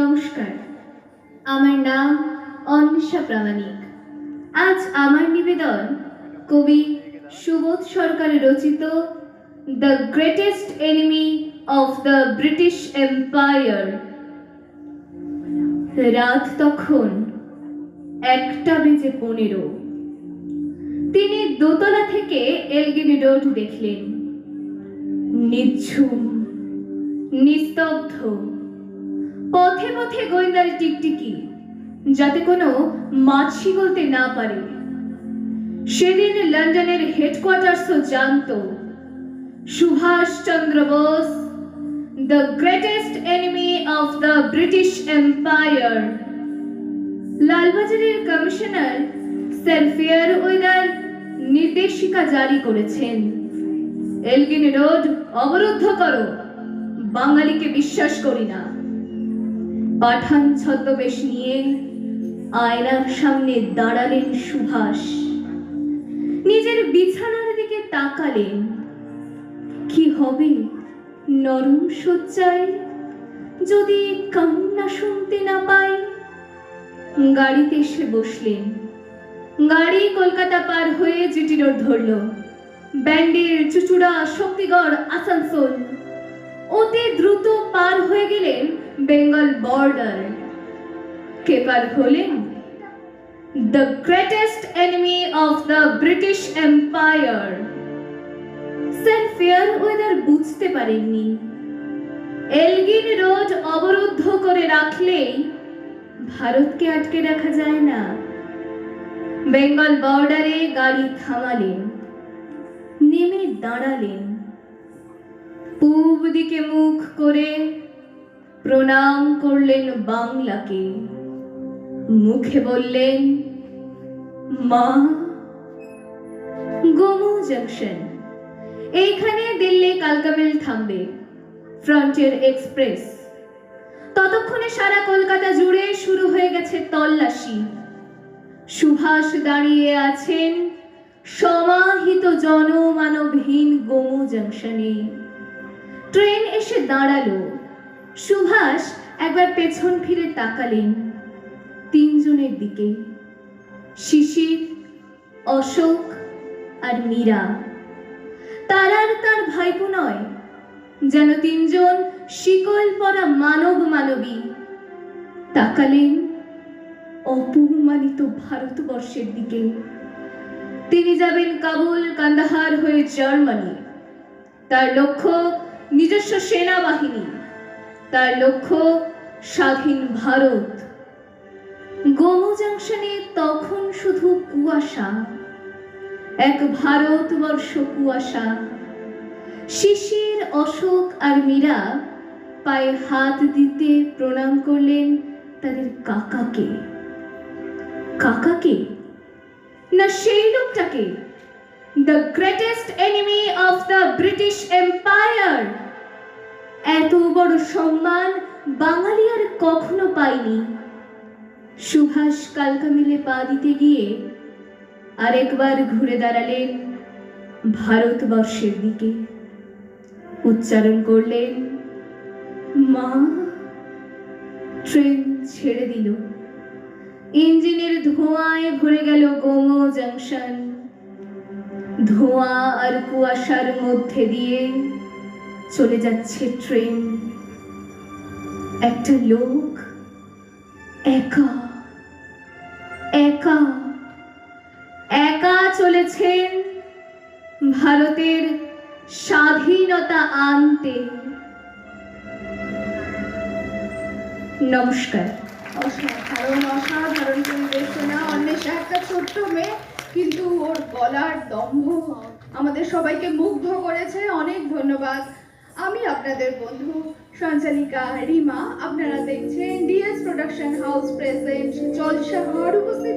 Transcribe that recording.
নমস্কার, আমার নাম অন্বেষা প্রামাণিক। আজ আমার নিবেদন কবি সুবোধ সরকার রচিত the greatest enemy of the British empire. রাত তখন 1:15। তিনি দোতলা থেকে এলগিনি রোড দেখলেন। নিঝুম, নিস্তব্ধ, পথে পথে গোয়েন্দার টিকটিকি, যাতে কোনো মাছি বলতে না পারে। সেদিন লন্ডনের হেডকোয়ার্টার্সও জানত Subhash Chandra Bose, the greatest enemy of the British empire. লালবাজারের কমিশনার স্যার ফেয়ারওয়েদার নির্দেশিকা জারি করেছেন, এলগিনি রোড অবরুদ্ধ করো, বাঙালিকে বিশ্বাস করি না। পাঠান ছদ্মবেশ নিয়ে আয়নার সামনে দাঁড়ালেন সুভাষ। নিজের বিছানার দিকে তাকালেন। কি হবে নরম শয্যায় যদি কান্না শুনতে না পাই? গাড়িতে এসে বসলেন। গাড়ি কলকাতা পার হয়ে জিটি রোড ধরল। ব্যান্ডেল, চুচুড়া, শক্তিগড়, আসানসোল। অতি দ্রুত পার হয়ে গেলেন বেঙ্গল বর্ডার। কে পার হলেন? The greatest enemy of the British empire. Sir Fairweather বুঝতে পারেননি, এলগিনি রোড অবরুদ্ধ করে রাখলেই ভারতকে আটকে রাখা যায় না। বেঙ্গল বর্ডারে গাড়ি থামালেন, নেমে দাঁড়ালেন। পূব দিকে মুখ করে প্রণাম করলেন বাংলাকে। মুখে বললেন, মা। গোমো জংশন, এইখানে দিল্লি কালকা মেল থামবে, ফ্রন্টিয়ার এক্সপ্রেস। ততক্ষণে সারা কলকাতা জুড়ে শুরু হয়ে গেছে তল্লাশি। সুভাষ দাঁড়িয়ে আছেন সমাহিত জনমানবহীন গোমো জংশনে। ট্রেন এসে দাঁড়ালো। সুভাষ একবার পেছন ফিরে তাকালেন তিনজনের দিকে, শিশির, অশোক আর মীরা। তারার তার ভাইপো নয়, যেন তিনজন শিকল পরা মানব মানবী। তাকালেন অপমানিত ভারতবর্ষের দিকে। তিনি যাবেন কাবুল, কান্দাহার হয়ে জার্মানি। তার লক্ষ্য নিজস্ব সেনাবাহিনী, তার লক্ষ্য স্বাধীন ভারত। গোমো জংশনে তখন শুধু কুয়াশা, এক ভারতবর্ষ কুয়াশা। শিশির, অশোক আর মীরা পায়ে হাত দিতে প্রণাম করলেন তাদের কাকাকে। কাকাকে না সেই লোকটাকে, the greatest enemy of the British empire. এত বড় সম্মান বাঙালি আর কখনো পায়নি। সুভাষ কালকা মিলে পা দিতে গিয়ে আরেকবার ঘুরে দাঁড়ালেন ভারতবর্ষের দিকে। উচ্চারণ করলেন, মা। ট্রেন ছেড়ে দিল। ইঞ্জিনের ধোঁয়ায় ভরে গেল গোমো জংশন। ধোঁয়া আর কুয়াশার মধ্যে দিয়ে চলে যাচ্ছে ট্রেন। একটা লোক একা একা একা চলেছেন ভারতের স্বাধীনতা আনতে। নমস্কার। অসাধারণ পরিবেশনা। অন্বেষা একটা ছোট্ট মেয়ে, কিন্তু ওর গলার দম্ভ আমাদের সবাইকে মুগ্ধ করেছে। অনেক ধন্যবাদ। আমি আপনাদের বন্ধু সঞ্চালিকা রিমা। আপনারা দেখছেন ডিএস প্রোডাকশন হাউস প্রেজেন্ট জলসাঘর। উপস্থিত